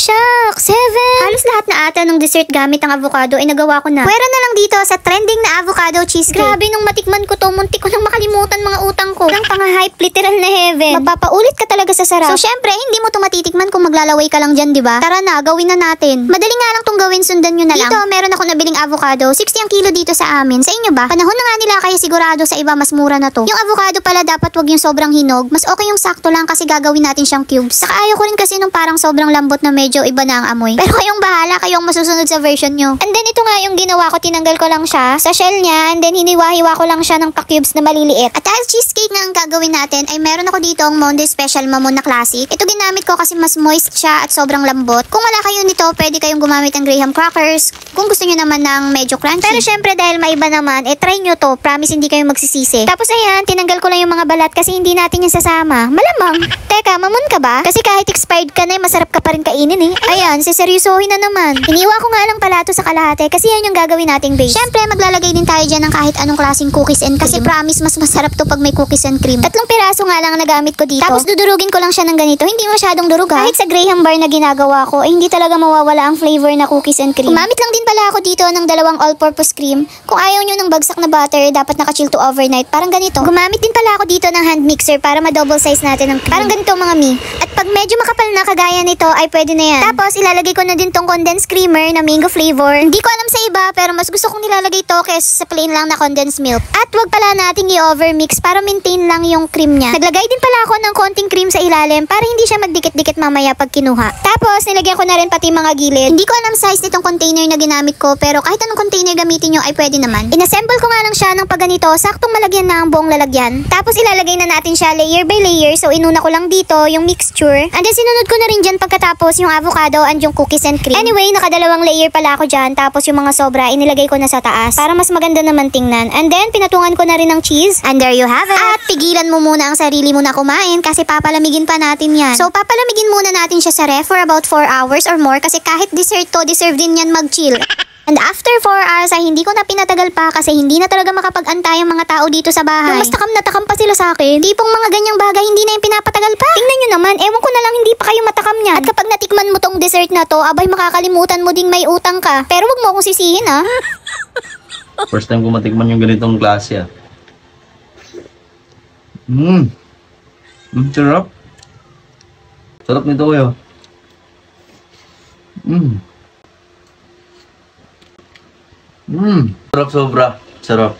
shucks! 7! Halos lahat na ata ng dessert gamit ang avocado ay nagawa ko na. Pwera na lang dito sa trending na avocado cheesecake. Grabe, nung matikman ko to, muntik ko nang makalimutan mga utang ko. Parang pang-hype, literal na heaven. Magpapaulit ka talaga sa sarap. So syempre, hindi mo to matitikman kung maglalaway ka lang dyan, diba? Tara na, gawin na natin. Madali nga lang tong gawin, sundan nyo na lang. Dito, meron ako nabiling avocado. 60 ang kilo dito sa amin. Sa inyo ba? Panahon na nga nila, kaya sigurado sa iba mas mura na to. Yung avocado pala dapat wag yung sobrang hinog. Mas okay yung sakto lang kasi gagawin natin siyang cubes. Saka ayaw ko rin kasi nung parang sobrang lambot na medyo iba na ang amoy. Pero kayong bahala, kayong masusunod sa version nyo. And then ito nga yung ginawa ko, tinanggal ko lang siya sa shell niya, and then hiniwa-hiwa ko lang siya ng pa-cubes na maliliit. At dahil cheesecake nga ang gagawin natin, ay meron ako dito ang Monday Special Mamon na Classic. Ito ginamit ko kasi mas moist siya at sobrang lambot. Kung wala kayo nito, pwede kayong gumamit ng graham crackers kung gusto nyo naman ng medyo crunchy. Pero syempre dahil maiba naman, try nyo to. Promise hindi kayo magsisisi. Tapos ayan, tinanggal ko lang yung mga balat kasi hindi natin yung sasama. Malamang. Teka, mamon ka ba? Kasi kahit expired ka na, masarap ka pa rin kainin eh. Ayan, siseryosohin na naman. Iniwa ko nga lang pala to sa kalahati kasi yan yung gagawin nating base. Syempre, maglalagay din tayo dyan ng kahit anong klaseng cookies and cream. Kasi promise, mas masarap to pag may cookies and cream. 3 piraso nga lang ang nagamit ko dito. Tapos dudurugin ko lang siya ng ganito. Hindi masyadong durug ha. Kahit sa graham bar na ginagawa ko, hindi talaga mawawala ang flavor na cookies and cream. Gumamit lang din pala ako dito ng 2 all-purpose cream. Kung ayaw nyo ng bagsak na butter, dapat naka-chill to overnight. Parang ganito. Gumamit din pala ako dito ng hand mixer para ma-double size natin ng cream. Parang ganito mga mi. At pag medyo makapal na kagaya nito, ay pwede na yan. Tapos ilalagay ko na din tong condensed creamer na mango flavor. Hindi ko alam sa iba, pero mas gusto kong nilalagay to kaysa sa plain lang na condensed milk. At wag pala nating i-overmix para maintain lang yung cream niya. Naglagay din pala ako ng konting cream sa ilalim para hindi siya magdikit-dikit mamaya pag kinuha. Tapos nilagyan ko na rin pati mga gilid. Hindi ko alam size nitong container na ginamit ko, pero kahit anong container gamitin nyo ay pwede naman. Inassemble ko nga lang siya ng pagganito, saktong malagyan na ang buong lalagyan. Tapos ilalagay na natin siya layer by layer, so inuna ko lang dito yung mixture. And then sinunod ko na rin dyan pagkatapos yung avocado and yung cookies and cream. Anyway, nakadalawang layer pala ako dyan, tapos yung mga sobra inilagay ko na sa taas para mas maganda naman tingnan. And then pinatungan ko na rin ng cheese. And there you have it. At tigilan mo muna ang sarili mo na kumain kasi papalamigin pa natin yan. So papalamigin muna natin siya sa ref for about 4 hours or more kasi kahit dessert to, deserve din yan mag-chill. And after 4 hours ay hindi ko na pinatagal pa kasi hindi na talaga makapag-antay ang mga tao dito sa bahay. Mas takam na takam pa sila sa akin. Tipong mga ganyang bagay hindi na yung pinapatagal pa. Tingnan nyo naman, ewan ko na lang hindi pa kayo matakam niyan. At kapag natikman mo tong dessert na to, abay makakalimutan mo ding may utang ka. Pero wag mo akong sisihin ha. First time ko matikman yung ganitong klase ah. Sarap. Sarap nito kayo. Sarap sobra. Sarap.